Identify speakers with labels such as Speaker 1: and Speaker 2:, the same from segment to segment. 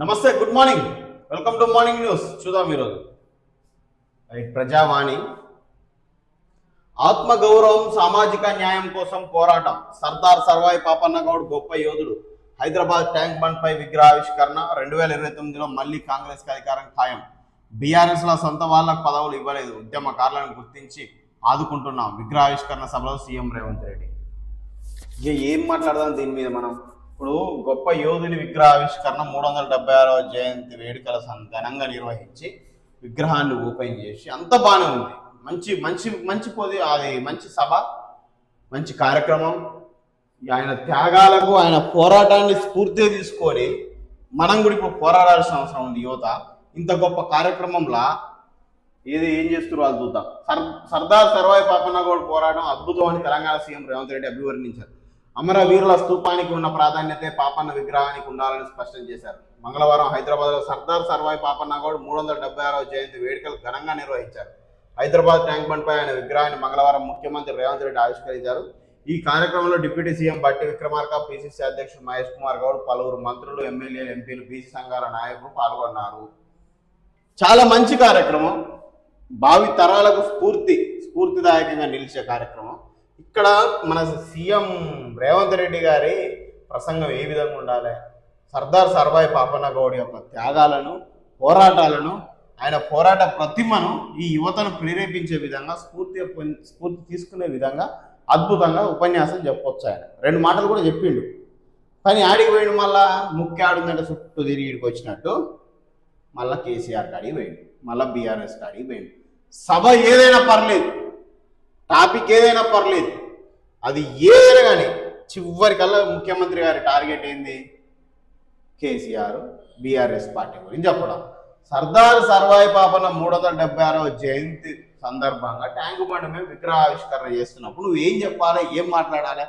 Speaker 1: నమస్తే, good morning, welcome to morning news. చూద్దాం ఈరోజు ప్రజావాణి. ఆత్మగౌరవం, సామాజిక న్యాయం కోసం పోరాటం. సర్దార్ సర్వాయి పాపన్న గౌడ్ గొప్ప యోధుడు. హైదరాబాద్ ట్యాంక్ బండ్ పై విగ్రహావిష్కరణ. 2029లో మళ్లీ కాంగ్రెస్ కి అధికారం ఖాయం. బీఆర్ఎస్ లో సొంత వాళ్ళకు పదవులు ఇవ్వలేదు, ఉద్యమకారులను గుర్తించి ఆదుకుంటున్నాం. విగ్రహావిష్కరణ సభలో సీఎం రేవంత్ రెడ్డి. ఇక ఏం మాట్లాడదాం దీని మీద మనం. ఇప్పుడు గొప్ప యోధుని విగ్రహావిష్కరణ 376వ జయంతి వేడుకల ఘనంగా నిర్వహించి విగ్రహాన్ని ఓపెన్ చేసి అంత బాగానే ఉంది. మంచి మంచి మంచి అది మంచి సభ, మంచి కార్యక్రమం. ఆయన త్యాగాలకు, ఆయన పోరాటాన్ని స్ఫూర్తిగా తీసుకొని మనం కూడా ఇప్పుడు పోరాడాల్సిన అవసరం ఉంది. యువత ఇంత గొప్ప కార్యక్రమంలో ఏం చేస్తున్నారు వాళ్ళు చూద్దాం. సర్దార్ సర్వాయి పాపన్న గౌడ్ పోరాటం అద్భుతం అని తెలంగాణ సీఎం రేవంత్ రెడ్డి అభివర్ణించారు. అమరవీరుల స్తూపానికి ఉన్న ప్రాధాన్యతే పాపన్న విగ్రహానికి ఉండాలని స్పష్టం చేశారు. మంగళవారం హైదరాబాద్లో సర్దార్ సర్వాయి పాపన్న గౌడ్ 376వ జయంతి వేడుకలు ఘనంగా నిర్వహించారు. హైదరాబాద్ ట్యాంక్ బండ్ పై ఆయన విగ్రహాన్ని మంగళవారం ముఖ్యమంత్రి రేవంత్ రెడ్డి ఆవిష్కరించారు. ఈ కార్యక్రమంలో డిప్యూటీ సీఎం బట్టి విక్రమార్క, పిసిసి అధ్యక్షుడు మహేష్ కుమార్ గౌడ్, పలువురు మంత్రులు, ఎమ్మెల్యేలు, ఎంపీలు, బీసీ సంఘాల నాయకులు పాల్గొన్నారు. చాలా మంచి కార్యక్రమం, భావి తరాలకు స్ఫూర్తిదాయకంగా నిలిచే కార్యక్రమం. ఇక్కడ మన సీఎం రేవంత్ రెడ్డి గారి ప్రసంగం ఏ విధంగా ఉండాలి, సర్దార్ సర్వాయి పాపన్న గౌడ్ యొక్క త్యాగాలను, పోరాటాలను, ఆయన పోరాట ప్రతిమను ఈ యువతను ప్రేరేపించే విధంగా, స్ఫూర్తి తీసుకునే విధంగా అద్భుతంగా ఉపన్యాసం చెప్పొచ్చు. ఆయన 2 మాటలు కూడా చెప్పిండు. కానీ ఆడికి పోయిండు, మళ్ళా ముఖ్య ఆడుందంటే చుట్టూ తిరిగి ఇడికి వచ్చినట్టు మళ్ళీ కేసీఆర్ కాడికి పోయిండు, మళ్ళీ బీఆర్ఎస్ కాడికి పోయిండు. సభ ఏదైనా పర్లేదు, టాపిక్ ఏదైనా పర్లేదు, అది ఏదైనా కానీ చివరికల్లా ముఖ్యమంత్రి గారి టార్గెట్ ఏంది? కేసీఆర్, బీఆర్ఎస్ పార్టీ గురించి చెప్పడం. సర్దార్ సర్వాయి పాపన్న 376వ జయంతి సందర్భంగా ట్యాంకు బండ్ మీద విగ్రహావిష్కరణ చేస్తున్నప్పుడు నువ్వు ఏం చెప్పాలి, ఏం మాట్లాడాలి?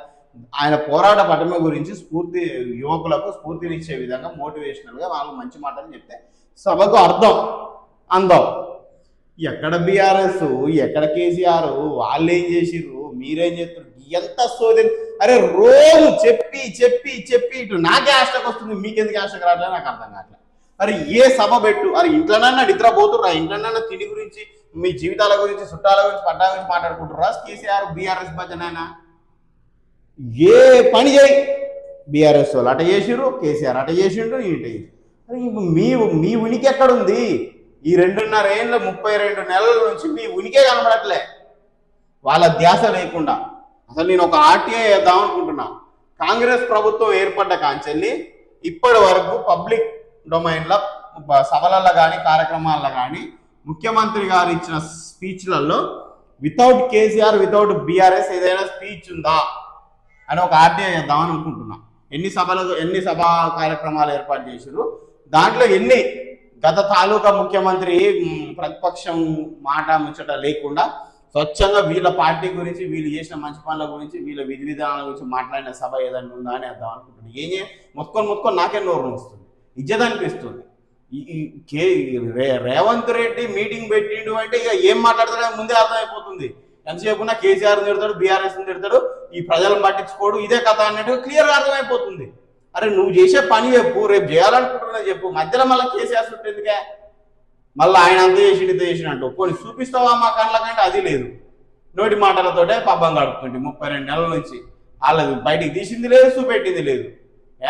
Speaker 1: ఆయన పోరాట పటిమ గురించి యువకులకు స్ఫూర్తినిచ్చే విధంగా, మోటివేషనల్గా వాళ్ళు మంచి మాటలు చెప్తే సభకు అందం. ఎక్కడ బీఆర్ఎస్, ఎక్కడ కేసీఆర్, వాళ్ళు ఏం చేసిర్రు, మీరేం చేస్తారు, ఎంత సోది. అరే రోజు చెప్పి చెప్పి చెప్పి ఇటు నాకే ఆశకు వస్తుంది, మీకెందుకు ఆశకు రావట్లేదు నాకు అర్థం కావట్లేదు. అరే ఏ సభ పెట్టు, అరే ఇంట్లోనన్నా నిద్రపోతుర్రా, ఇంట్లోనన్నా తిండి గురించి, మీ జీవితాల గురించి, చుట్టాల గురించి, పట్టాల గురించి మాట్లాడుకుంటుర్రా? కేసీఆర్ బీఆర్ఎస్ భజనైనా ఏ పని చేయి, బీఆర్ఎస్ వాళ్ళు అట చేసిర్రు, కేసీఆర్ అట చేసిండు, ఇట చేసి. అరే మీ ఉనికి ఎక్కడుంది? ఈ 2.5 ఏళ్ళ 32 నెలల నుంచి మీ ఉనికే కనబడట్లే. వాళ్ళ ధ్యాస లేకుండా అసలు నేను ఒక ఆర్టీఐ వేద్దాం అనుకుంటున్నా. కాంగ్రెస్ ప్రభుత్వం ఏర్పడ్డ కాంచెల్లి ఇప్పటి వరకు పబ్లిక్ డొమైన్లో సభలలో కానీ, కార్యక్రమాల్లో కానీ ముఖ్యమంత్రి గారు ఇచ్చిన స్పీచ్లలో వితౌట్ కేసీఆర్, వితౌట్ బీఆర్ఎస్ ఏదైనా స్పీచ్ ఉందా అని ఒక ఆర్టీఐ వేద్దామని అనుకుంటున్నా. ఎన్ని సభా కార్యక్రమాలు ఏర్పాటు చేశారు, దాంట్లో ఎన్ని గత తాలూకా ముఖ్యమంత్రి ప్రతిపక్షం మాట ముచ్చట లేకుండా స్వచ్ఛంగా వీళ్ళ పార్టీ గురించి, వీళ్ళు చేసిన మంచి పనుల గురించి, వీళ్ళ విధి విధానాల గురించి మాట్లాడిన సభ ఏదైనా ఉందా అని అర్థం అనుకుంటున్నాను. మొత్తుకొని నాకే నోరు వస్తుంది, ఇజ్జత్ అనిపిస్తుంది. రేవంత్ రెడ్డి మీటింగ్ పెట్టిండు అంటే ఇక ఏం మాట్లాడతాడో ముందే అర్థమైపోతుంది. ఎంతసేపున్నా కేసీఆర్ తిడతాడు, బీఆర్ఎస్ తిడతాడు, ఈ ప్రజలను పట్టించుకోడు, ఇదే కథ అన్నట్టు క్లియర్గా అర్థమైపోతుంది. అరే నువ్వు చేసే పని చెప్పు, రేపు చేయాలనుకుంటున్నా చెప్పు, మధ్యలో మళ్ళీ కేసీఆర్ చుట్టూ ఎందుకే? మళ్ళీ ఆయన అంత చేసిండు, ఇంత చేసినట్టు పోనీ చూపిస్తావా మా కళ్ళకంటే అది లేదు. నోటి మాటలతోటే పబ్బం గడుపుతుంది 32 నెలల నుంచి. వాళ్ళది బయటికి తీసింది లేదు, చూపెట్టింది లేదు.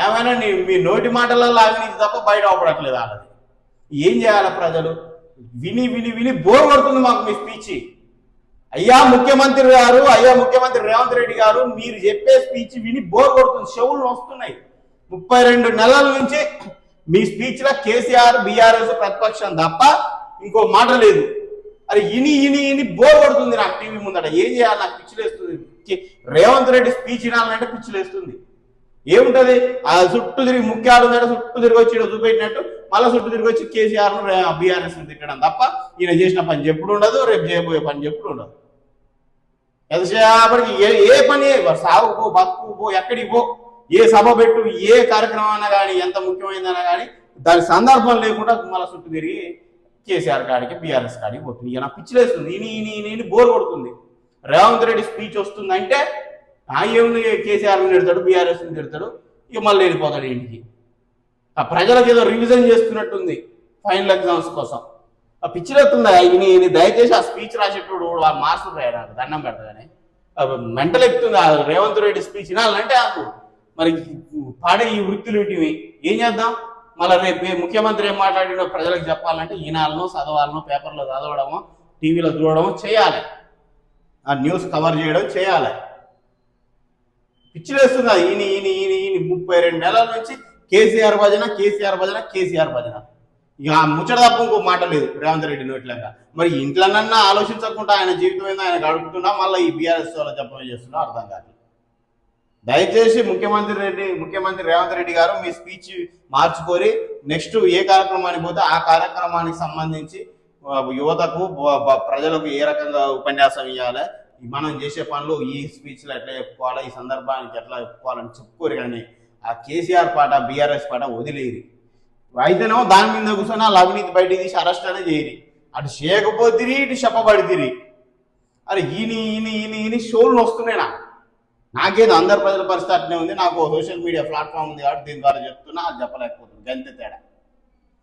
Speaker 1: ఏమైనా మీ నోటి మాటలలో అవినీతి తప్ప బయట అవపడట్లేదు. వాళ్ళది ఏం చేయాలి? ప్రజలు విని విని విని బోర్ పడుతుంది మాకు మీ స్పీచ్. అయ్యా ముఖ్యమంత్రి గారు, అయ్యా ముఖ్యమంత్రి రేవంత్ రెడ్డి గారు, మీరు చెప్పే స్పీచ్ విని బోర్ కొడుతుంది, చెవులు వస్తున్నాయి. 32 నెలల నుంచి మీ స్పీచ్లో కేసీఆర్, బీఆర్ఎస్ ప్రతిపక్షం తప్ప ఇంకో మాట లేదు. అది ఇని బోర్ పడుతుంది నాకు టీవీ ముందట. ఏం చేయాలి? నాకు పిచ్చిలేస్తుంది. రేవంత్ రెడ్డి స్పీచ్ వినాలంటే పిచ్చిలేస్తుంది. ఏముంటుంది? ఆ చుట్టూ తిరిగి ముఖ్యాలు చుట్టూ తిరిగి వచ్చి చూపెట్టినట్టు మళ్ళీ చుట్టూ తిరిగి వచ్చి కేసీఆర్ను, బీఆర్ఎస్ను తిట్టడం తప్ప ఈయన చేసిన పని చెప్పుడు ఉండదు, రేపు చేయబోయే పని చెప్పుడు ఉండదు. ఎంతసేపటికి ఏ పని, సాగు పో, బతుకు పో, ఎక్కడికి పో, ఏ సభ పెట్టు, ఏ కార్యక్రమం అన్నా కానీ, ఎంత ముఖ్యమైనదన్నా కానీ దాని సందర్భం లేకుండా మళ్ళీ చుట్టూ తిరిగి కేసీఆర్ కాడికి, బీఆర్ఎస్ కాడికి పోతుంది. ఇక నా పిచ్చిలేస్తుంది, ఇని బోర్ కొడుతుంది. రేవంత్ రెడ్డి స్పీచ్ వస్తుందంటే ఏముంది, కేసీఆర్ని తిడతాడు, బీఆర్ఎస్ని తిడతాడు, ఇక మళ్ళీ వెళ్ళిపోతాడు ఇంటికి.
Speaker 2: ఆ ప్రజలకు ఏదో రివిజన్ చేస్తున్నట్టుంది ఫైనల్ ఎగ్జామ్స్ కోసం. ఆ పిచ్చిరెత్తుందా ఈయన దయచేసి ఆ స్పీచ్ రాసేటప్పుడు మార్క్స్ రాయడానికి దండం పెడతానే మెంటల్ ఎక్కుతుంది. ఆ రేవంత్ రెడ్డి స్పీచ్ వినాలంటే నాకు మరి పాడే ఈ వృత్తులు ఇవి ఏం చేద్దాం. మళ్ళీ రేపు ముఖ్యమంత్రి ఏం మాట్లాడినో ప్రజలకు చెప్పాలంటే ఈనాళ్ళను చదవాలను, పేపర్లో చదవడము, టీవీలో చూడడము చేయాలి, ఆ న్యూస్ కవర్ చేయడం చేయాలి. పిచ్చిలేస్తుందా ఈయన ఈయన ఈయన ఈయన 32 నెలల నుంచి కేసీఆర్ భజన, కేసీఆర్ భజన, కేసీఆర్ భజన. ఇక ఆ ముచ్చట తప్ప ఇంకో మాట లేదు రేవంత్ రెడ్డి నోట్లేక. మరి ఇంట్లోనన్నా ఆలోచించకుండా ఆయన జీవితం ఏందో ఆయన గడుపుతున్నా మళ్ళీ ఈ బీఆర్ఎస్ వాళ్ళ చెప్పడం చేస్తున్నా అర్థం కాదు. దయచేసి ముఖ్యమంత్రి రేవంత్ రెడ్డి గారు మీ స్పీచ్ మార్చుకొని నెక్స్ట్ ఏ కార్యక్రమానికి పోతే ఆ కార్యక్రమానికి సంబంధించి యువతకు ప్రజలకు ఏ రకంగా ఉపన్యాసం ఇవ్వాలి, మనం చేసే పనులు ఈ స్పీచ్లో ఎట్లా చెప్పుకోవాలి, ఈ సందర్భానికి ఎట్లా చెప్పుకోవాలని చెప్పుకోరు. కానీ ఆ కేసీఆర్ పాట, బీఆర్ఎస్ పాట వదిలేరు. అయితేనేమో దాని మీద కూర్చొని వాళ్ళు అవినీతి బయట తీసి అరెస్ట్ అనే చేయరు. అటు చేయకపోతే ఇటు చెప్పబడితిరి. అరే ఈయన ఈయన ఈయన ఈయన షోలు వస్తున్నాయి. నాకేదో అందరు ప్రజల పరిస్థితి అట్నే ఉంది. నాకు సోషల్ మీడియా ప్లాట్ఫామ్ ఉంది కాబట్టి దీని ద్వారా చెప్తున్నా, అది చెప్పలేకపోతుంది. గంతే తేడా.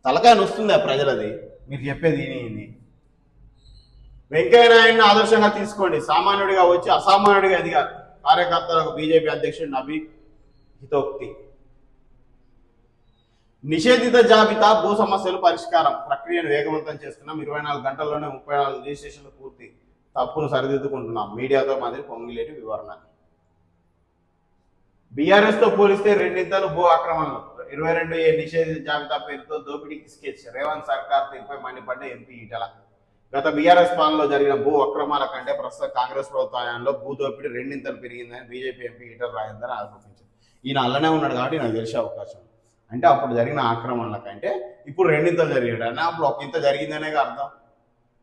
Speaker 2: తలకాయని వస్తుంది ఆ ప్రజలది మీరు చెప్పేది ఈయన. వెంకయ్య నాయుడిని ఆదర్శంగా తీసుకోండి. సామాన్యుడిగా వచ్చి అసామాన్యుడిగా ఎదిగా కార్యకర్తలకు బీజేపీ అధ్యక్షుడు నబీ హితోక్తి. నిషేధిత జాబితా భూ సమస్యలు పరిష్కారం ప్రక్రియను వేగవంతం చేస్తున్నాం. 24 గంటల్లోనే 34 రిజిస్ట్రేషన్లు పూర్తి. తప్పును సరిదిద్దుకుంటున్నాం. మీడియాతో మాదిరి పొంగిలేటి వివరణ. బీఆర్ఎస్ తో పోలిస్తే రెండింతలు భూ ఆక్రమణలు. 22A నిషేధిత జాబితా పేరుతో దోపిడీకి స్కెచ్. రేవంత్ సర్కార్ తీరుపై మండిపడ్డ ఎంపీ ఈటల. గత బీఆర్ఎస్ పాలనలో జరిగిన భూ అక్రమాల కంటే ప్రస్తుత కాంగ్రెస్ ప్రభుత్వంలో భూ దోపిడీ రెండింతలు పెరిగిందని బీజేపీ ఎంపీ ఈటల రాజేందర్ ఆరోపించారు. ఈయన అల్లనే ఉన్నాడు కాబట్టి నాకు తెలిసే అవకాశం. అంటే అప్పుడు జరిగిన ఆక్రమణల కంటే ఇప్పుడు రెండింతలు జరిగాడు అని అప్పుడు ఒక ఇంత జరిగిందనే అర్థం.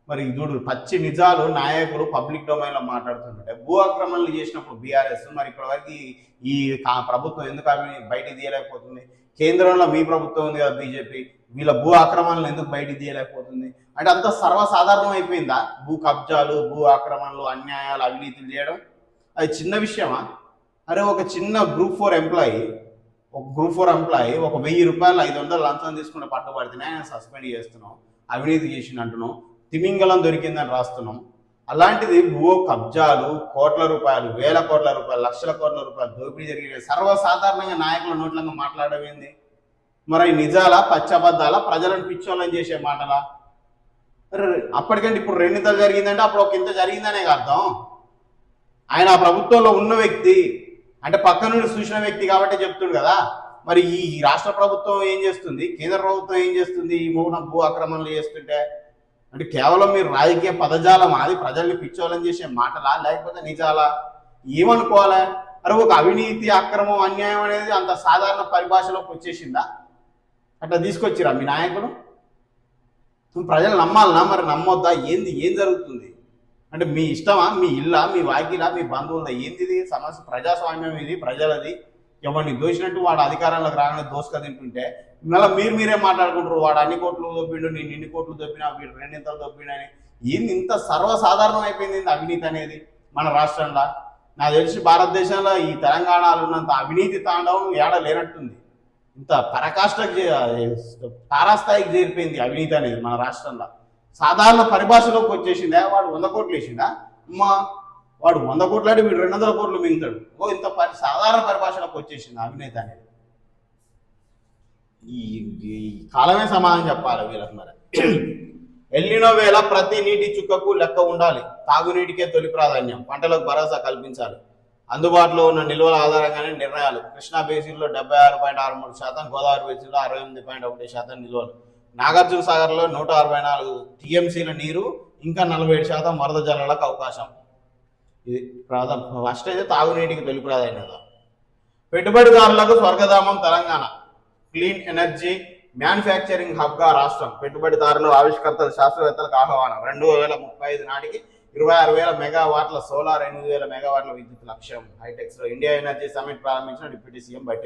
Speaker 2: మరి చూడు పచ్చి నిజాలు నాయకులు పబ్లిక్ డొమైన్లో మాట్లాడుతుంటే భూ ఆక్రమణలు చేసినప్పుడు బీఆర్ఎస్ మరి ఇప్పటివరకు ఈ ప్రభుత్వం ఎందుకు అవి బయటికి తీయలేకపోతుంది? కేంద్రంలో మీ ప్రభుత్వం ఉంది కదా బీజేపీ, వీళ్ళ భూ ఆక్రమణలు ఎందుకు బయటికి తీయలేకపోతుంది? అంటే అంత సర్వసాధారణం అయిపోయిందా భూ కబ్జాలు, భూ ఆక్రమణలు, అన్యాయాలు, అవినీతులు చేయడం? అది చిన్న విషయమా? అరే ఒక చిన్న గ్రూప్ 4 ఎంప్లాయీ ఒక 1000 రూపాయలు 500 లంచం తీసుకుంటే పట్టుబడితేనే ఆయన సస్పెండ్ చేస్తున్నాం, అవినీతి చేసిన అంటున్నాం, తిమింగలం దొరికిందని రాస్తున్నాం. అలాంటిది భూ కబ్జాలు, కోట్ల రూపాయలు, వేల కోట్ల రూపాయలు, లక్షల కోట్ల రూపాయలు దోపిడీ జరిగే సర్వసాధారణంగా నాయకుల నోట్లంగా మాట్లాడమేంది? మరి నిజాలా, పచ్చబద్దాలా, ప్రజలను పిచ్చోళ్ళని చేసే మాటలా? అప్పటికంటే ఇప్పుడు రెండింతలు జరిగిందంటే అప్పుడు ఒక ఇంత జరిగిందనే అర్థం. ఆయన ఆ ప్రభుత్వంలో ఉన్న వ్యక్తి అంటే పక్క నుండి చూసిన వ్యక్తి కాబట్టి చెప్తుంది కదా. మరి ఈ రాష్ట్ర ప్రభుత్వం ఏం చేస్తుంది, కేంద్ర ప్రభుత్వం ఏం చేస్తుంది? ఈ మౌనం భూ ఆక్రమణలు చేస్తుంటే అంటే కేవలం మీరు రాజకీయ పదజాలం అది ప్రజల్ని పిచ్చోళ్ళని చేసే మాటలా లేకపోతే నిజాలా? ఏమనుకోవాలి? అరే ఒక అవినీతి, అక్రమం, అన్యాయం అనేది అంత సాధారణ పరిభాషలోకి వచ్చేసిందా? అట్లా తీసుకొచ్చిరా మీ నాయకులు? ప్రజలు నమ్మాలనా? మరి నమ్మొద్దా? ఏం జరుగుతుంది అంటే మీ ఇష్టమా? మీ ఇల్లా, మీ వాకిలా, మీ బంధువులదా? ఏంది సమస్య? ప్రజాస్వామ్యం ఇది, ప్రజలది. ఎవరిని దోచినట్టు వాడు అధికారంలోకి రాగానే దోసుక తింటుంటే మళ్ళీ మీరే మాట్లాడుకుంటారు, వాడు అన్ని కోట్లు దొప్పిండు, నేను ఇన్ని కోట్లు దొప్పినా, వీడు రెండింతలు దొప్పిండని. ఏంది ఇంత సర్వసాధారణం అయిపోయింది అవినీతి అనేది మన రాష్ట్రంలో? నాకు తెలిసి భారతదేశంలో ఈ తెలంగాణలో ఉన్నంత అవినీతి తాండవం ఏడ లేనట్టుంది. ఇంత పరాకాష్ఠకి తారాస్థాయికి చేరిపోయింది అవినీతి అనేది మన రాష్ట్రంలో. సాధారణ పరిభాషలోకి వచ్చేసిందా? వాడు 100 కోట్లు వేసిందా? అమ్మా వాడు 100 కోట్లు అంటే వీడు 200 కోట్లు మింగుతాడు. ఇంత సాధారణ పరిభాషలోకి వచ్చేసింది అవినీతి అనేది. ఈ కాలమే సమాధానం చెప్పాలి వీళ్ళకి. మరి ఎల్నినో వేళ ప్రతి నీటి చుక్కకు లెక్క ఉండాలి. తాగునీటికే తొలి ప్రాధాన్యం. పంటలకు భరోసా కల్పించాలి. అందుబాటులో ఉన్న నిల్వల ఆధారంగానే నిర్ణయాలు. కృష్ణా బేసిన్లో 76.63%, గోదావరి బేసిన్లో 68.1% నిల్వలు. నాగార్జున సాగర్లో 164 టీఎంసీల నీరు, ఇంకా 47% వరద జలాలకు అవకాశం. ఇది ఫస్ట్ అయితే తాగునీటికి తొలి ప్రాధాన్యత. పెట్టుబడిదారులకు స్వర్గధామం తెలంగాణ. క్లీన్ ఎనర్జీ మ్యానుఫ్యాక్చరింగ్ హబ్గా రాష్ట్రం. పెట్టుబడిదారులు, ఆవిష్కర్తలు, శాస్త్రవేత్తలకు ఆహ్వానం. 2035 నాటికి 26,000 మెగావాట్ల సోలార్, 8,000 మెగావాట్ల విద్యుత్ లక్ష్యం. హైటెక్స్ లో ఇండియా ఎనర్జీ సమిట్ ప్రారంభించిన డిప్యూటీ సీఎం బయట.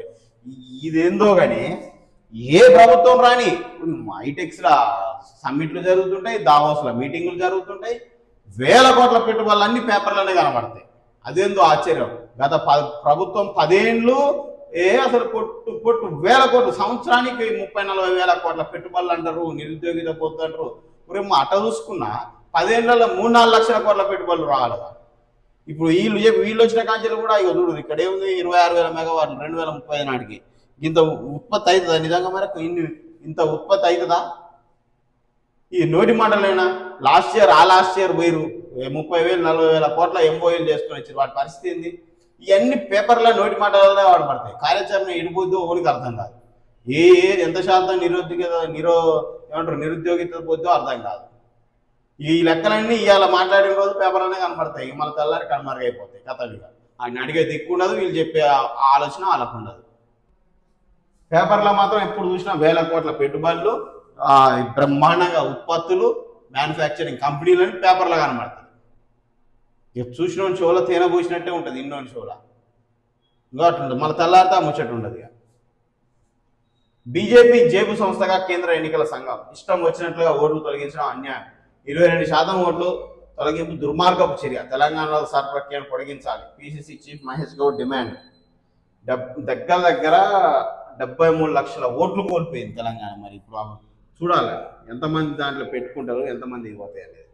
Speaker 2: ఇదేందో కానీ ఏ ప్రభుత్వం రాని హైటెక్స్ లా సమ్మిట్లు జరుగుతుంటాయి, దావోస్ లో మీటింగులు జరుగుతుంటాయి, వేల కోట్ల పెట్టుబడులు అన్ని పేపర్లోనే కనబడతాయి. అదేందో ఆశ్చర్యం. గత ప్రభుత్వం 10 ఏళ్ళు అసలు పొట్టు పొట్టు వేల కోట్లు, సంవత్సరానికి 30-40 వేల కోట్ల పెట్టుబడులు అంటారు, నిరుద్యోగిత పోతు అంటారు. ఇప్పుడు మా అట్ట చూసుకున్నా 10 ఏళ్లలో 3-4 లక్షల కోట్ల పెట్టుబడులు రావాలి. ఇప్పుడు వీళ్ళు వచ్చిన కాంచెలు కూడా ఇక చూడు, ఇక్కడ ఏముంది 26,000 మెగావాట్లు 2035 నాటికి. ఇంత ఉత్పత్తి అవుతుందా నిజంగా? మరి ఇంత ఉత్పత్తి అవుతుందా? ఈ నోటి మాటలైనా లాస్ట్ ఇయర్ పోయిరు 30,000-40,000 కోట్ల ఎంఓఏలు చేసుకుని వచ్చారు. వాటి పరిస్థితి ఏంది? ఇవన్నీ పేపర్లో నోటి మాటలనే వాడబడతాయి. కార్యాచరణ ఎడిపోద్దో ఓడికి అర్థం కాదు. ఎంత శాతం నిరుద్యోగిత పోద్దో అర్థం కాదు. ఈ లెక్కలన్నీ ఇవాళ మాట్లాడిన రోజు పేపర్లోనే కనపడతాయి, మళ్ళీ తెల్లారి కనుమరుగైపోతాయి. కథలుగా ఆయన అడిగే దిక్కు ఉండదు, వీళ్ళు చెప్పే ఆలోచన వాళ్ళకు ఉండదు. పేపర్లో మాత్రం ఎప్పుడు చూసినా వేల కోట్ల పెట్టుబడులు, బ్రహ్మాండంగా ఉత్పత్తులు, మ్యానుఫ్యాక్చరింగ్ కంపెనీలని పేపర్లో కనబడతాయి. ఇక చూసిన షోలో తేనె పూసినట్టే ఉంటుంది, ఇన్నోని షోలో ఇంకా అట్లుంటుంది. మళ్ళీ తెల్లారితే ముచ్చట ఉండదు. ఇక బీజేపీ జేబు సంస్థగా కేంద్ర ఎన్నికల సంఘం ఇష్టం వచ్చినట్లుగా ఓట్లు తొలగించడం అన్యాయం. 22% ఓట్లు తొలగింపు దుర్మార్గపు చర్య. తెలంగాణలో సార్ ప్రక్రియను పొడిగించాలి. PCC chief Mahesh Goud demand. దగ్గర 73 లక్షల ఓట్లు కోల్పోయింది తెలంగాణ. మరి ఇప్పుడు చూడాలి ఎంతమంది దాంట్లో పెట్టుకుంటారు, ఎంతమంది పోతాయి అనేది.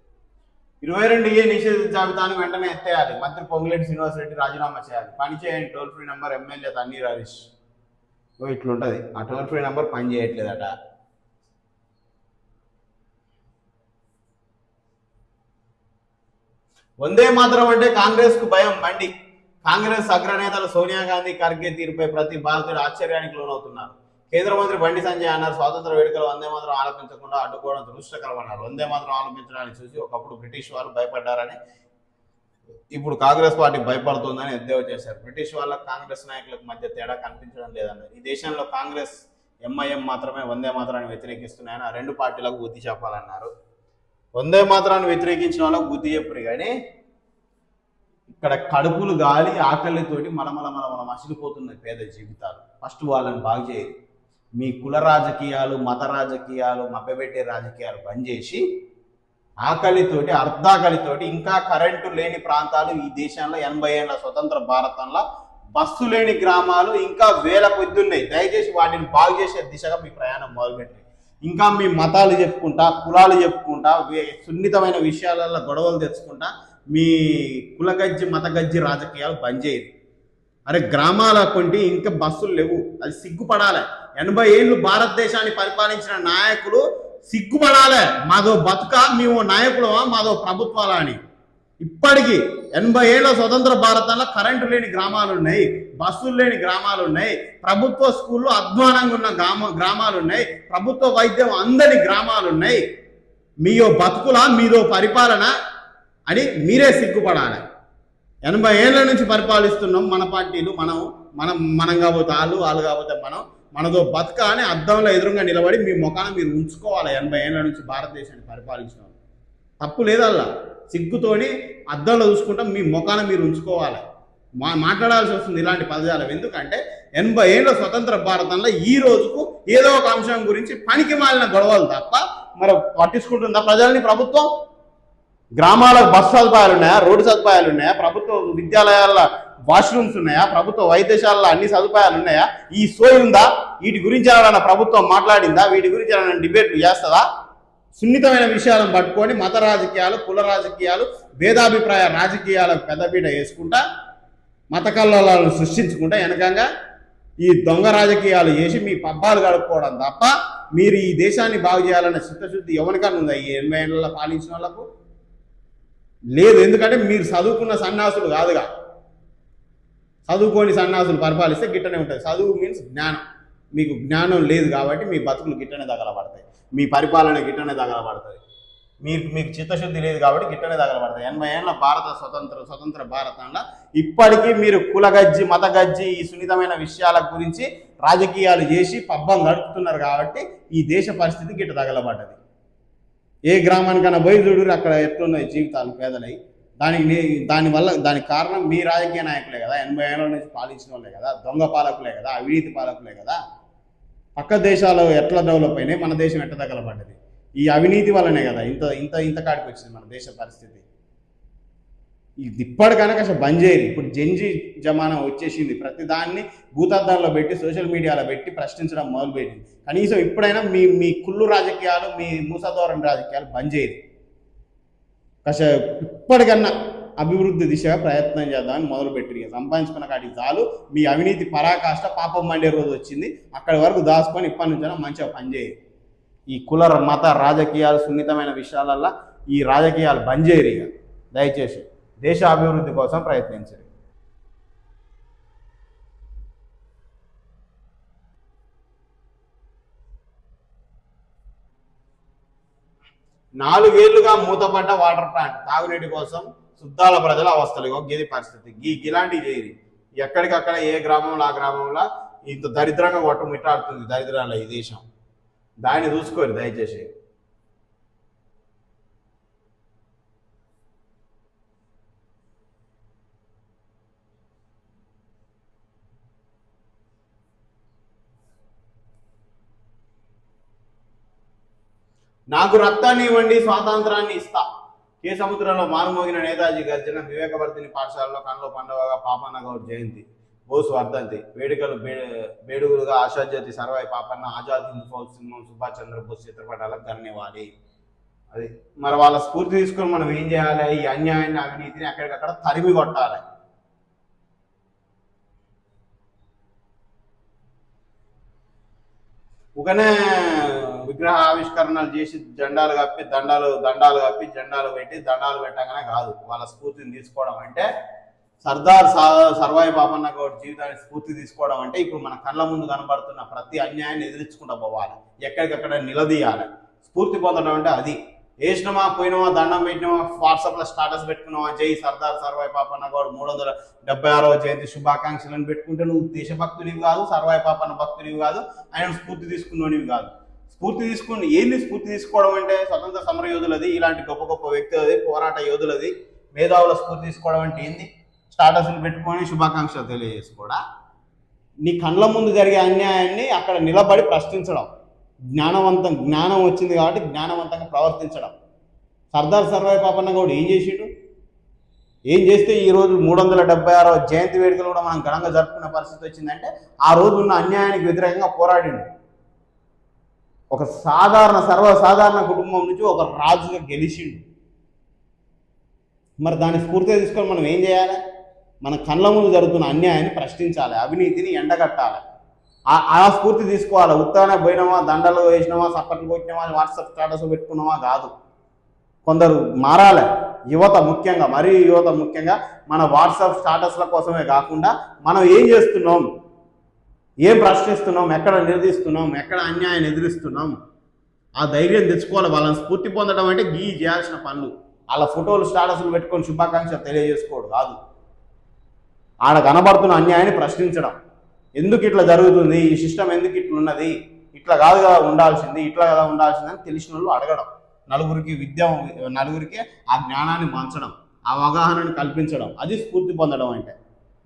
Speaker 2: 22A నిషేధ జాబితాను వెంటనే ఎత్తేయాలి. మంత్రి పొంగులేటి శ్రీనివాసరెడ్డి రాజీనామా చేయాలి. పని చేయండి toll free number MLA Thanneer Harish. ఇట్లుంటది. ఆ టోల్ ఫ్రీ నెంబర్ పని చేయట్లేదట. వందే మాతరం అంటే కాంగ్రెస్ కు భయం మండి. కాంగ్రెస్ అగ్రనేతలు సోనియా గాంధీ, ఖర్గే తీరుపై ప్రతి భారతీయుడు ఆశ్చర్యానికి లోనవుతున్నారు. కేంద్ర మంత్రి బండి సంజయ్ అన్నారు, స్వాతంత్ర వేడుకలు వందే మాత్రం ఆలపించకుండా అడ్డుకోవడం దురదృష్టకరమన్నారు. వందే మాత్రం ఆలపించడాన్ని చూసి ఒకప్పుడు బ్రిటిష్ వాళ్ళు భయపడ్డారని, ఇప్పుడు కాంగ్రెస్ పార్టీ భయపడుతుందని ఎద్దేవా చేశారు. బ్రిటిష్ వాళ్ళకు కాంగ్రెస్ నాయకులకు మధ్య తేడా కనిపించడం లేదన్నారు. ఈ దేశంలో కాంగ్రెస్, ఎంఐఎం మాత్రమే వందే మాత్రాన్ని వ్యతిరేకిస్తున్నాయని ఆ రెండు పార్టీలకు బుద్ధి చెప్పాలన్నారు. వందే మాత్రాన్ని వ్యతిరేకించిన వాళ్ళకు బుద్ధి చెప్పురు, కానీ ఇక్కడ కడుపులు గాలి ఆకలితోటి మలమల మసిలిపోతున్నాయి పేద జీవితాలు. ఫస్ట్ వాళ్ళని బాగు చేయాలి. మీ కుల రాజకీయాలు, మత రాజకీయాలు, మభ్యపెట్టే రాజకీయాలు బంద్ చేసి ఆకలితోటి, అర్ధాకలితోటి, ఇంకా కరెంటు లేని ప్రాంతాలు ఈ దేశంలో 80 ఏళ్ల స్వతంత్ర భారతంలో బస్సు లేని గ్రామాలు ఇంకా వేల కొద్ది ఉన్నాయి. దయచేసి వాటిని బాగు చేసే దిశగా మీ ప్రయాణం మొదలుపెట్టి, ఇంకా మీ మతాలు చెప్పుకుంటా, కులాలు చెప్పుకుంటా, సున్నితమైన విషయాలలో గొడవలు తెచ్చుకుంటా మీ కులగజ్జి మతగజ్జి రాజకీయాలు బంద్ చేయరు. అరే గ్రామాల కొంటి ఇంకా బస్సులు లేవు, అది సిగ్గుపడాలి. 80 ఏళ్ళు భారతదేశాన్ని పరిపాలించిన నాయకులు సిగ్గుపడాలి. మాదో బతుక, మేము నాయకులమా, మాదో ప్రభుత్వాలా అని. ఇప్పటికీ 80 ఏళ్ళ స్వతంత్ర భారతంలో కరెంటు లేని గ్రామాలు ఉన్నాయి, బస్సులు లేని గ్రామాలు ఉన్నాయి, ప్రభుత్వ స్కూళ్ళు అధ్వానంగా ఉన్న గ్రామాలు ఉన్నాయి, ప్రభుత్వ వైద్యం అందని గ్రామాలు ఉన్నాయి. మీయో బతుకులా, మీదో పరిపాలన అని మీరే సిగ్గుపడాలి. 80 ఏళ్ళ నుంచి పరిపాలిస్తున్నాం మన పార్టీలు, మనం కాకపోతే వాళ్ళు కాకపోతే మనదో బతుక అని అద్దంలో ఎదురుగా నిలబడి మీ ముఖాన మీరు ఉంచుకోవాలి. 80 ఏళ్ళ నుంచి భారతదేశాన్ని పరిపాలించిన తప్పు లేదల్లా. సిగ్గుతోని అద్దంలో చూసుకుంటాం మీ ముఖాన మీరు ఉంచుకోవాలి. మాట్లాడాల్సి వస్తుంది ఇలాంటి పదజాలం. ఎందుకంటే 80 ఏళ్ళ స్వతంత్ర భారతంలో ఈ రోజుకు ఏదో ఒక అంశం గురించి పనికి మాలిన గొడవలు తప్ప మరి పట్టించుకుంటుందా ప్రజల్ని ప్రభుత్వం? గ్రామాలకు బస్సు సదుపాయాలు ఉన్నాయా, రోడ్డు సదుపాయాలు ఉన్నాయా, ప్రభుత్వ విద్యాలయాల్లో వాష్రూమ్స్ ఉన్నాయా, ప్రభుత్వ వైద్యశాలలో అన్ని సదుపాయాలు ఉన్నాయా? ఈ సోయి ఉందా? వీటి గురించి ఏమైనా ప్రభుత్వం మాట్లాడిందా? వీటి గురించి ఏమైనా డిబేట్లు చేస్తుందా? సున్నితమైన విషయాలను పట్టుకొని మత రాజకీయాలు, కుల రాజకీయాలు, భేదాభిప్రాయ రాజకీయాలకు పెద్దపీట వేసుకుంటా, మత కల్లోలాలను సృష్టించుకుంటా వెనకంగా ఈ దొంగ రాజకీయాలు చేసి మీ పబ్బాలు గడుపుకోవడం తప్ప మీరు ఈ దేశాన్ని బాగు చేయాలన్న చిత్తశుద్ధి ఎవరికన్నా ఉందా? ఈ 80 ఏళ్ళ పాలించిన వాళ్ళకు లేదు. ఎందుకంటే మీరు చదువుకున్న సన్యాసులు కాదుగా. చదువుకోని సన్యాసులు పరిపాలిస్తే గిట్టనే ఉంటుంది. చదువు మీన్స్ జ్ఞానం. మీకు జ్ఞానం లేదు కాబట్టి మీ బతుకులు గిట్టనే తగలబడతాయి, మీ పరిపాలన గిట్టనే తగలబడుతుంది. మీకు చిత్తశుద్ధి లేదు కాబట్టి గిట్టనే తగలబడతాయి. 80 ఏళ్ళ స్వతంత్ర భారతంలో ఇప్పటికీ మీరు కులగజ్జి, మతగజ్జి, ఈ సున్నితమైన విషయాల గురించి రాజకీయాలు చేసి పబ్బం గడుపుతున్నారు కాబట్టి ఈ దేశ పరిస్థితి గిట్ట తగలబడ్డది. ఏ గ్రామానికైనా పోయి చూడు, అక్కడ ఎట్లున్నాయి జీవితాలు పేదలై. దానికి కారణం మీ రాజకీయ నాయకులే కదా, 80 ఏళ్ళ నుంచి పాలించిన వాళ్ళే కదా, దొంగ పాలకులే కదా, అవినీతి పాలకులే కదా. పక్క దేశాలు ఎట్లా డెవలప్ అయినాయి, మన దేశం ఎట్లా తగలబడ్డది? ఈ అవినీతి వల్లనే కదా ఇంత కాడికి వచ్చింది మన దేశ పరిస్థితి.
Speaker 1: ఇది ఇప్పటికైనా అసలు బంద్ చేయరు. ఇప్పుడు జెన్జీ జమానా వచ్చేసింది, ప్రతి దాన్ని భూతద్దంలో పెట్టి సోషల్ మీడియాలో పెట్టి ప్రశ్నించడం మొదలుపెట్టింది. కనీసం ఇప్పుడైనా మీ మీ కుళ్ళు రాజకీయాలు, మీ మూసధోరణి రాజకీయాలు బంద్ చేయరు. అసలు ఇప్పటికన్నా అభివృద్ధి దిశగా ప్రయత్నం చేద్దామని మొదలుపెట్టి సంపాదించుకున్న కాడికి చాలు. మీ అవినీతి పరాకాష్ట పాపం మండే రోజు వచ్చింది, అక్కడి వరకు దాచుకొని ఇప్పటి నుంచైనా మంచిగా పనిచేయరు. ఈ కుల మత రాజకీయాలు సున్నితమైన విషయాలల్లో ఈ రాజకీయాలు బంద్ చేయరు. ఇక దయచేసి దేశ అభివృద్ధి కోసం ప్రయత్నించరు. 4 ఏళ్లుగా మూతపడ్డ వాటర్ ప్లాంట్ తాగునీటి కోసం సుద్దాల ప్రజల అవస్థలు. ఇది పరిస్థితి. ఇలాంటివి చేయరు. ఎక్కడికక్కడ ఏ గ్రామంలో ఆ గ్రామంలో ఇంత దరిద్రంగా కొట్టుమిట్టాడుతుంది దరిద్రాల ఈ దేశం. దాన్ని చూసుకోరు దయచేసి. నాకు రక్తాన్ని ఇవ్వండి, స్వాతంత్రాన్ని ఇస్తా. కే సముద్రంలో మారుమోగిన నేతాజీ గర్జన. వివేకవర్ధిని పాఠశాలలో కన్నుల పండుగగా పాపన్న గౌడ్ జయంతి, బోసు వర్ధంతి వేడుకలు వేడుకలుగా ఆశాజ్యోతి సర్వాయి పాపన్న, ఆజాద్ హింద్ ఫౌజ్ సింహం, సుభాష్ చంద్రబోస్ చిత్రపటాలకు ధన్యవాది. అది మరి వాళ్ళ స్ఫూర్తి తీసుకొని మనం ఏం చేయాలి? ఈ అన్యాయాన్ని, అవినీతిని అక్కడికక్కడ తరిమి కొట్టాలి. ఊకనే విగ్రహ ఆవిష్కరణలు చేసి జెండాలు కప్పి దండాలు కప్పి జెండాలు పెట్టి దండాలు పెట్టగానే కాదు. వాళ్ళ స్ఫూర్తిని తీసుకోవడం అంటే, సర్దార్ సర్వాయి పాపన్న గౌడ్ జీవితాన్ని స్ఫూర్తి తీసుకోవడం అంటే, ఇప్పుడు మన కళ్ళ ముందు కనబడుతున్న ప్రతి అన్యాయాన్ని ఎదిరించుకుంటూ పోవాలి, ఎక్కడికక్కడ నిలదీయాలి. స్ఫూర్తి పొందడం అంటే అది. వేసినమా పోయినమా దండం పెట్టినమా వాట్సాప్లో స్టాటస్ పెట్టుకున్నావా జై సర్దార్ సర్వాయి పాపన్న గౌడ్ 376వ జయంతి శుభాకాంక్షలను పెట్టుకుంటే నువ్వు దేశభక్తునివి కాదు, సర్వాయి పాపన్న భక్తునివి కాదు, ఆయన స్ఫూర్తి తీసుకున్నోనివి కాదు. స్ఫూర్తి తీసుకుని ఏంది? స్ఫూర్తి తీసుకోవడం అంటే స్వతంత్ర సమర యోధులది, ఇలాంటి గొప్ప గొప్ప వ్యక్తులది, పోరాట యోధులది, మేధావుల స్ఫూర్తి తీసుకోవడం అంటే ఏంది? స్టాటస్లు పెట్టుకొని శుభాకాంక్షలు తెలియజేసుకోవడా? నీ కళ్ళ ముందు జరిగే అన్యాయాన్ని అక్కడ నిలబడి ప్రశ్నించడం, జ్ఞానం వచ్చింది కాబట్టి జ్ఞానవంతంగా ప్రవర్తించడం. సర్దార్ సర్వాయి పాపన్న గౌడ్ ఏం చేసిండు? ఏం చేస్తే ఈరోజు 376వ జయంతి వేడుకలు కూడా మనం ఘనంగా జరుపుకునే పరిస్థితి వచ్చిందంటే, ఆ రోజు ఉన్న అన్యాయానికి వ్యతిరేకంగా పోరాడిండు. ఒక సర్వసాధారణ కుటుంబం నుంచి ఒక రాజుగా గెలిచిండు. మరి దాన్ని స్ఫూర్తిగా తీసుకొని మనం ఏం చేయాలి? మన కళ్ళ ముందు జరుగుతున్న అన్యాయాన్ని ప్రశ్నించాలి, అవినీతిని ఎండగట్టాలి. ఆ స్ఫూర్తి తీసుకోవాలి. ఉత్తగానే పోయినామా, దండలు వేసినామా, సప్పట్లు కొట్టినామా, వాట్సాప్ స్టాటస్ పెట్టుకున్నామా కాదు. కొందరు మారాలి. యువత ముఖ్యంగా మన వాట్సాప్ స్టాటస్ల కోసమే కాకుండా మనం ఏం చేస్తున్నాం, ఏం ప్రశ్నిస్తున్నాం, ఎక్కడ నిలదీస్తున్నాం, ఎక్కడ అన్యాయాన్ని ఎదిరిస్తున్నాం, ఆ ధైర్యం తెచ్చుకోవాలి. వాళ్ళని స్ఫూర్తి పొందడం అంటే చేయాల్సిన పనులు. వాళ్ళ ఫోటోలు స్టాటస్లు పెట్టుకొని శుభాకాంక్షలు తెలియజేసుకోవడం కాదు. ఆడ కనబడుతున్న అన్యాయాన్ని ప్రశ్నించడం. ఎందుకు ఇట్లా జరుగుతుంది, ఈ సిస్టమ్ ఎందుకు ఇట్లా ఉన్నది, ఇట్లా కాదు కదా ఉండాల్సింది, ఇట్లా కదా ఉండాల్సింది అని తెలిసిన వాళ్ళు అడగడం. నలుగురికి ఆ జ్ఞానాన్ని పంచడం, ఆ అవగాహనని కల్పించడం, అది స్ఫూర్తి పొందడం అంటే.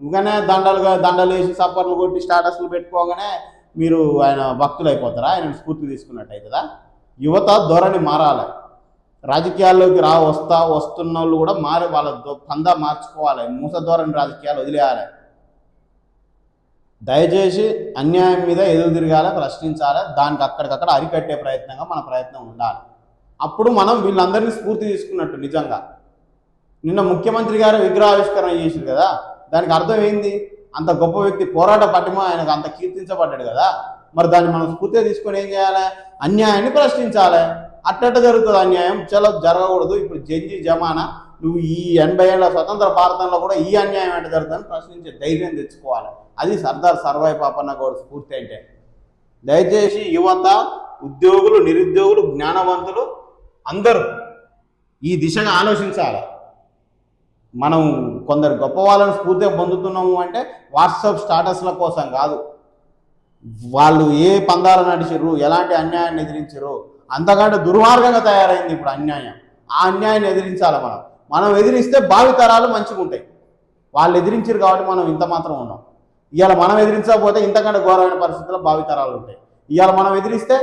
Speaker 1: ఇంకనే దండలు వేసి సప్పర్లు కొట్టి స్టాటస్లు పెట్టుకోగానే మీరు ఆయన భక్తులు అయిపోతారా? ఆయన స్ఫూర్తి తీసుకున్నట్టయితుందా? యువత ధోరణి మారాలి. రాజకీయాల్లోకి వస్తున్న వాళ్ళు కూడా వాళ్ళ పందా మార్చుకోవాలి. మూస ధోరణి రాజకీయాలు వదిలేయాలి. దయచేసి అన్యాయం మీద ఎదురు తిరగాలి, ప్రశ్నించాలి. దానికి అక్కడికక్కడ అరికట్టే ప్రయత్నంగా మన ప్రయత్నం ఉండాలి. అప్పుడు మనం వీళ్ళందరినీ స్ఫూర్తి తీసుకున్నట్టు. నిజంగా నిన్న ముఖ్యమంత్రి గారు విగ్రహావిష్కరణ చేశారు కదా, దానికి అర్థం ఏంది? అంత గొప్ప వ్యక్తి, పోరాట పటిమ, ఆయనకు అంత కీర్తించబడ్డాడు కదా. మరి దాన్ని మనం స్ఫూర్తిగా తీసుకొని ఏం చేయాలి? అన్యాయాన్ని ప్రశ్నించాలి. అట్టట్ట జరుగుతుంది అన్యాయం, చాలా జరగకూడదు. ఇప్పుడు జంజీ జమానా, నువ్వు ఈ 80 ఏళ్ల స్వతంత్ర భారతంలో కూడా ఈ అన్యాయం అంటే జరుగుతుందని ప్రశ్నించే ధైర్యం తెచ్చుకోవాలి. అది సర్దార్ సర్వాయి పాపన్న గౌడ్ స్ఫూర్తి అంటే. దయచేసి యువత, ఉద్యోగులు, నిరుద్యోగులు, జ్ఞానవంతులు అందరూ ఈ దిశగా ఆలోచించాలి. మనం కొందరు గొప్ప వాళ్ళని స్ఫూర్తిగా పొందుతున్నాము అంటే వాట్సాప్ స్టాటస్ల కోసం కాదు. వాళ్ళు ఏ పందాలు నడిచిర్రు, ఎలాంటి అన్యాయాన్ని ఎదిరించారు, అంతకంటే దుర్మార్గంగా తయారైంది ఇప్పుడు అన్యాయం. ఆ అన్యాయాన్ని ఎదిరించాలి. మనం ఎదిరిస్తే భావితరాలు మంచిగా ఉంటాయి. వాళ్ళు ఎదిరించారు కాబట్టి మనం ఇంత మాత్రం ఉన్నాం. ఇవాళ మనం ఎదిరించకపోతే ఇంతకంటే ఘోరమైన పరిస్థితుల్లో భావితరాలు ఉంటాయి. ఇవాళ మనం ఎదిరిస్తే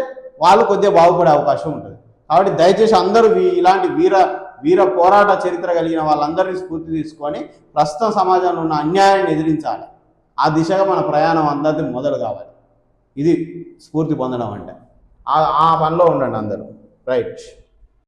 Speaker 1: వాళ్ళు కొద్దిగా బాగుపడే అవకాశం ఉంటుంది. కాబట్టి దయచేసి అందరూ ఇలాంటి వీర పోరాట చరిత్ర కలిగిన వాళ్ళందరినీ స్ఫూర్తి తీసుకొని ప్రస్తుతం సమాజంలో ఉన్న అన్యాయాన్ని ఎదిరించాలి. ఆ దిశగా మన ప్రయాణం అందరిది మొదలు కావాలి. ఇది స్ఫూర్తి పొందడం అంటే ఆ పనిలో ఉండండి అందరూ. రైట్.